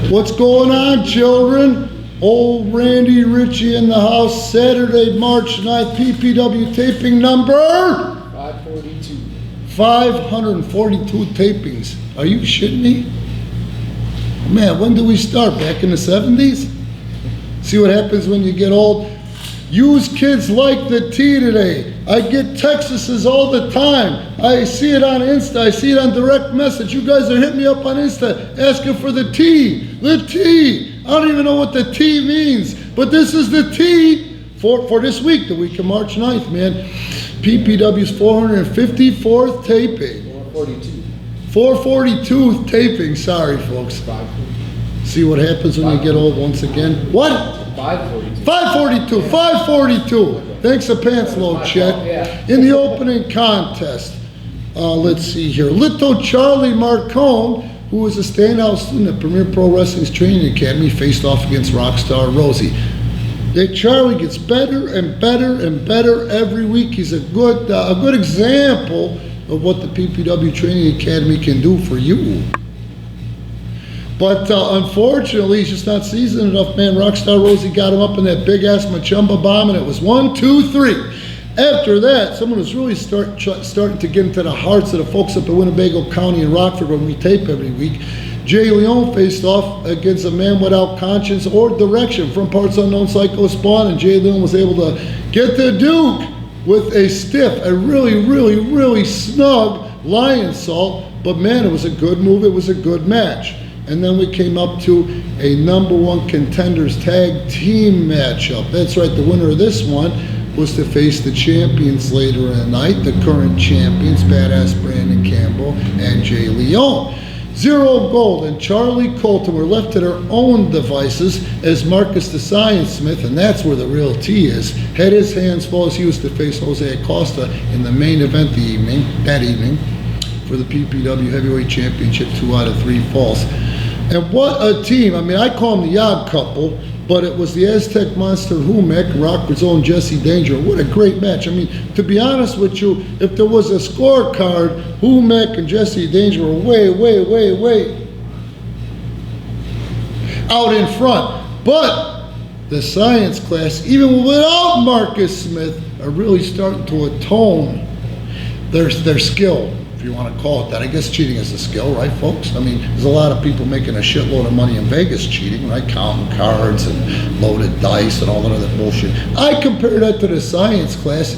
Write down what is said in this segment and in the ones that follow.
What's going on, children? Old Randy Ritchie in the house. Saturday, March 9th, PPW taping number 542. 542 tapings. Are you shitting me? Man, when did we start? Back in the 70s? See what happens when you get old? Use kids like the tea today. I get Texases all the time. I see it on Insta. I see it on direct message. You guys are hitting me up on Insta asking for the tea. The tea. I don't even know what the tea means, but this is the tea for this week, the week of March 9th, man. PPW's 454th taping. 442. 442th taping. Sorry, folks. 542. See what happens when you get old once again? What? 542. 542. 542. Thanks a pants load, Chet. Yeah. In the opening contest, let's see here. Little Charlie Marcone, who was a standout student at Premier Pro Wrestling's Training Academy, faced off against Rockstar Rosie. That Charlie gets better and better and better every week. He's a good example of what the PPW Training Academy can do for you. But unfortunately, he's just not seasoned enough, man. Rockstar Rosie got him up in that big-ass Machumba bomb, and it was 1, 2, 3. After that, someone was really starting to get into the hearts of the folks up in Winnebago County and Rockford when we tape every week. Jay Leone faced off against a man without conscience or direction from parts unknown Psycho Spawn, and Jay Leone was able to get the Duke with a stiff, a really snug lion salt. But man, it was a good move. It was a good match. And then we came up to a #1 contenders tag team matchup. That's right, the winner of this one was to face the champions later in the night, the current champions, Badass Brandon Campbell and Jay Leone. Zero Gold and Charlie Colton were left to their own devices as Marcus the Science Smith, and that's where the real tea is, had his hands full as he was to face Jose Acosta in the main event that evening for the PPW Heavyweight Championship, 2 out of 3 falls. And what a team. I mean, I call them the odd couple, but it was the Aztec Monster Humek, Rockford's own Jesse Danger. What a great match. I mean, to be honest with you, if there was a scorecard, Humek and Jesse Danger were way out in front. But the science class, even without Marcus Smith, are really starting to atone their skill, if you want to call it that. I guess cheating is a skill, right, folks? I mean, there's a lot of people making a shitload of money in Vegas cheating, right? Counting cards and loaded dice and all that other bullshit. I compare that to the science class,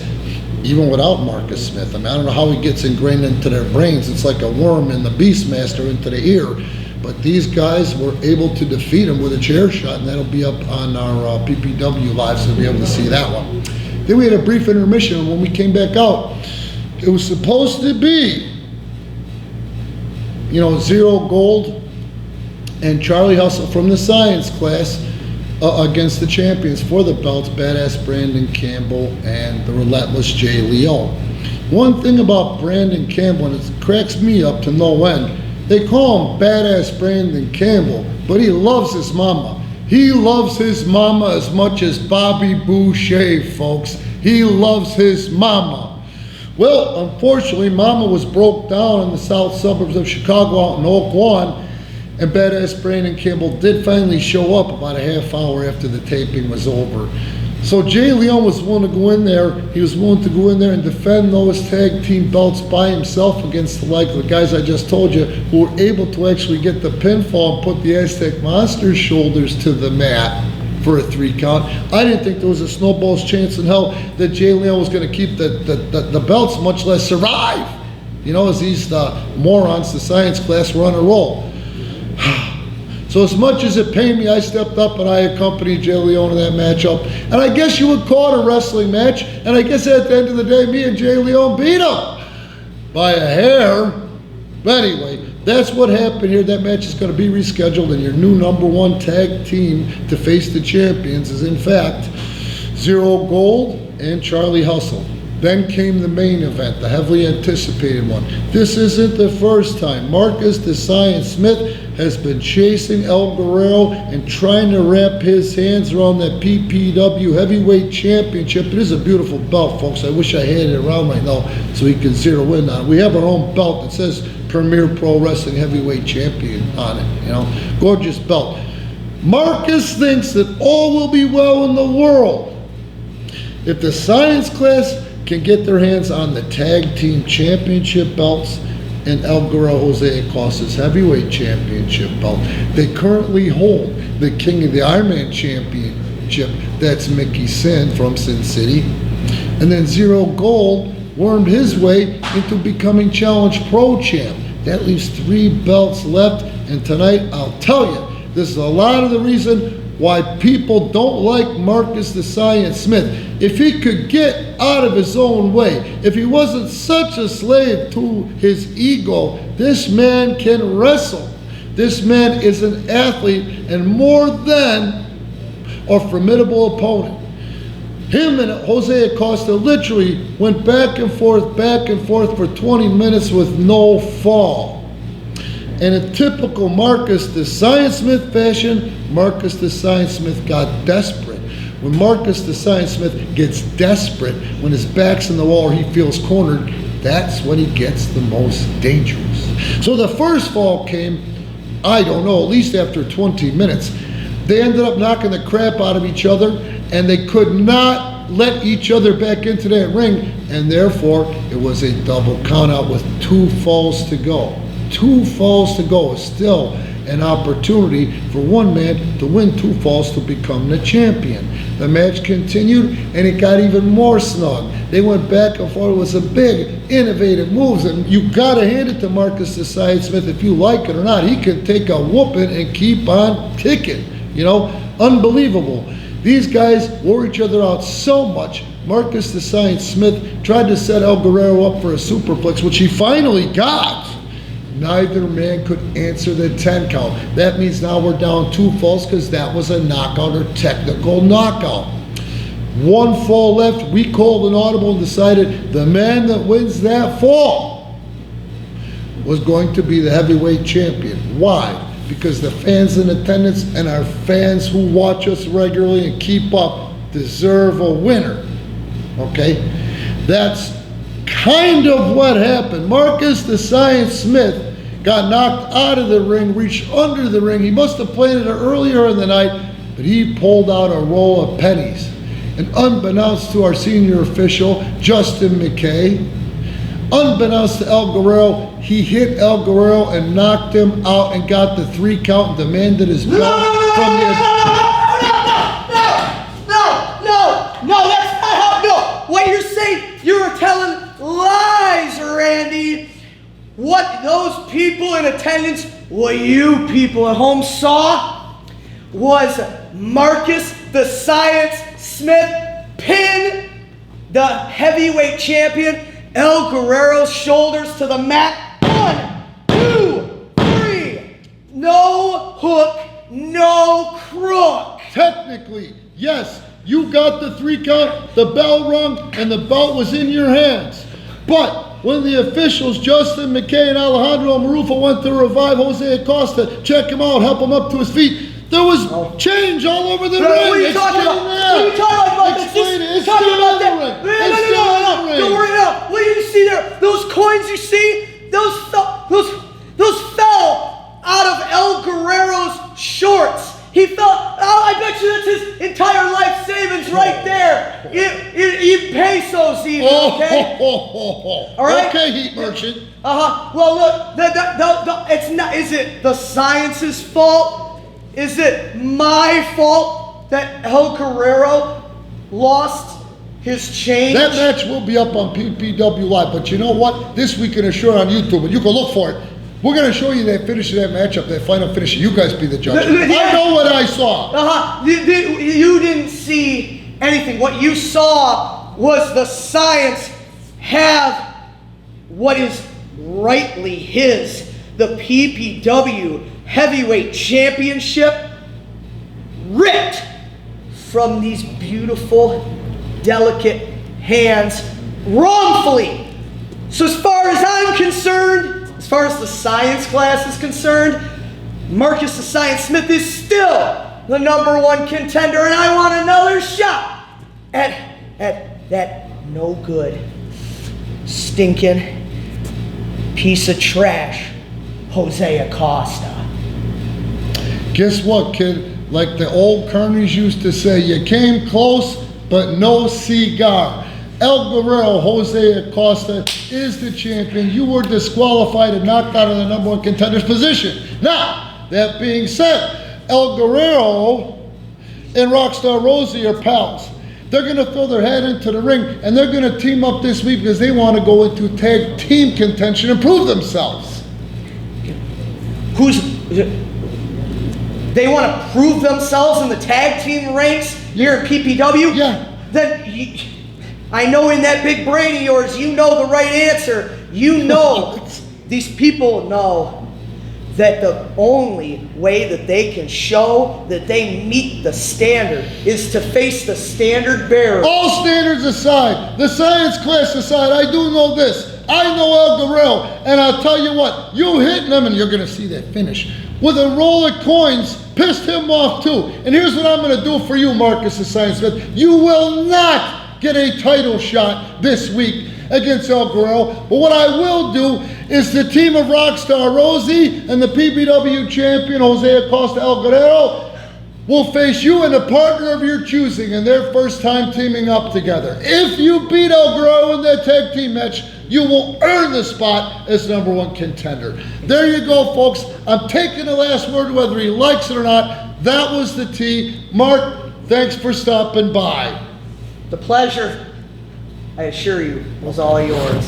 even without Marcus Smith. I mean, I don't know how he gets ingrained into their brains. It's like a worm in the Beastmaster into the ear. But these guys were able to defeat him with a chair shot, and that'll be up on our PPW Live, so you'll be able to see that one. Then we had a brief intermission, and when we came back out, it was supposed to be, Zero Gold and Charlie Hustle from the science class against the champions for the belts, Badass Brandon Campbell and the relentless Jay Leone. One thing about Brandon Campbell, and it cracks me up to no end, they call him Badass Brandon Campbell, but he loves his mama. He loves his mama as much as Bobby Boucher, folks. He loves his mama. Well, unfortunately, Mama was broke down in the south suburbs of Chicago out in Oak Lawn, and Badass Brandon Campbell did finally show up about a half hour after the taping was over. So Jay Leone was willing to go in there. He was willing to go in there and defend those tag team belts by himself against the like of the guys I just told you, who were able to actually get the pinfall and put the Aztec Monster's shoulders to the mat for a 3 count. I didn't think there was a snowball's chance in hell that Jay Leone was going to keep the belts, much less survive. As these morons, the science class, were on a roll. So as much as it pained me, I stepped up and I accompanied Jay Leone in that matchup. And I guess you would call it a wrestling match. And I guess at the end of the day, me and Jay Leone beat him by a hair. But anyway, that's what happened here. That match is going to be rescheduled, and your new #1 tag team to face the champions is, in fact, Zero Gold and Charlie Hustle. Then came the main event, the heavily anticipated one. This isn't the first time. Marcus the Science Smith has been chasing El Guerrero and trying to wrap his hands around that PPW Heavyweight Championship. It is a beautiful belt, folks. I wish I had it around right now so we can zero in on it. We have our own belt that says Premier Pro Wrestling Heavyweight Champion on it, you know. Gorgeous belt. Marcus thinks that all will be well in the world if the Science class can get their hands on the Tag Team Championship belts and El Guerrero Jose Acosta's Heavyweight Championship belt. They currently hold the King of the Ironman Championship. That's Mickey Sin from Sin City. And then Zero Gold wormed his way into becoming Challenge Pro Champ. That leaves 3 belts left. And tonight, I'll tell you, this is a lot of the reason why people don't like Marcus the Science Smith. If he could get out of his own way, if he wasn't such a slave to his ego, this man can wrestle. This man is an athlete and more than a formidable opponent. Him and Jose Acosta literally went back and forth for 20 minutes with no fall. In a typical Marcus the Science Smith fashion, Marcus the Science Smith got desperate. When Marcus the Science Smith gets desperate, when his back's in the wall or he feels cornered, that's when he gets the most dangerous. So the first fall came, I don't know, at least after 20 minutes. They ended up knocking the crap out of each other and they could not let each other back into that ring, and therefore it was a double countout with 2 falls to go. 2 falls to go is still an opportunity for one man to win 2 falls to become the champion. The match continued and it got even more snug. They went back and forth. It was a big, innovative moves, and you gotta hand it to Marcus the Science Smith if you like it or not. He can take a whooping and keep on ticking. You know, unbelievable. These guys wore each other out so much. Marcus the Science Smith tried to set El Guerrero up for a superplex, which he finally got. Neither man could answer the 10 count. That means now we're down 2 falls because that was a knockout or technical knockout. 1 fall left. We called an audible and decided the man that wins that fall was going to be the heavyweight champion. Why? Because the fans in attendance and our fans who watch us regularly and keep up deserve a winner. Okay? That's kind of what happened. Marcus the Science Smith got knocked out of the ring, reached under the ring. He must have planted it earlier in the night, but he pulled out a roll of pennies. And unbeknownst to our senior official, Justin McKay, unbeknownst to El Guerrero, he hit El Guerrero and knocked him out and got the 3 count and demanded his belt from the... No, that's not how, no. What you're saying, you were telling lies, Randy. What those people in attendance, what you people at home saw, was Marcus the Science Smith pin the heavyweight champion El Guerrero's shoulders to the mat. 1, 2, 3. No hook, no crook. Technically, yes, you got the 3 count, the bell rung, and the belt was in your hands. But when the officials, Justin McKay and Alejandro Marufa, went to revive Jose Acosta, check him out, help him up to his feet, there was change all over the ring. What are you talking about? What are you talking about? Explain it. It's talking still about in the that. ring. No. Don't worry now. What do you see there? Those coins you see? Those fell out of El Guerrero's shorts. He fell. Oh, I bet you that's his entire life savings right there. In pesos even. Okay. All right. Okay, Heat Merchant. Well, look. It's not. Is it the Science's fault? Is it my fault that El Guerrero lost his change? That match will be up on PPW Live, but you know what? This we can assure on YouTube, and you can look for it. We're going to show you that finish of that matchup, that final finish. You guys be the judge. Yeah. I know what I saw. You didn't see anything. What you saw was the Science have what is rightly his, the PPW Heavyweight Championship, ripped from these beautiful, delicate hands wrongfully. So as far as I'm concerned, as far as the science class is concerned, Marcus the Science Smith is still the #1 contender, and I want another shot at that no good, stinking piece of trash, Jose Acosta. Guess what, kid? Like the old Kearneys used to say, you came close, but no cigar. El Guerrero, Jose Acosta, is the champion. You were disqualified and knocked out of the #1 contender's position. Now, that being said, El Guerrero and Rockstar Rosie are pals. They're going to throw their head into the ring, and they're going to team up this week because they want to go into tag team contention and prove themselves. They want to prove themselves in the tag team ranks here at PPW? Yeah. Then I know in that big brain of yours, you know the right answer. You know, these people know that the only way that they can show that they meet the standard is to face the standard bearer. All standards aside, the science class aside, I do know this. I know El Guerrero, and I'll tell you what, you hitting him, and you're going to see that finish, with a roll of coins, pissed him off too. And here's what I'm going to do for you, Marcus the Science Smith. You will not get a title shot this week against El Guerrero, but what I will do is the team of Rockstar Rosie and the PPW champion Jose Acosta El Guerrero will face you and a partner of your choosing in their first time teaming up together. If you beat El Guerrero in that tag team match, you will earn the spot as #1 contender. There you go, folks. I'm taking the last word whether he likes it or not. That was the tea. Mark, thanks for stopping by. The pleasure, I assure you, was all yours.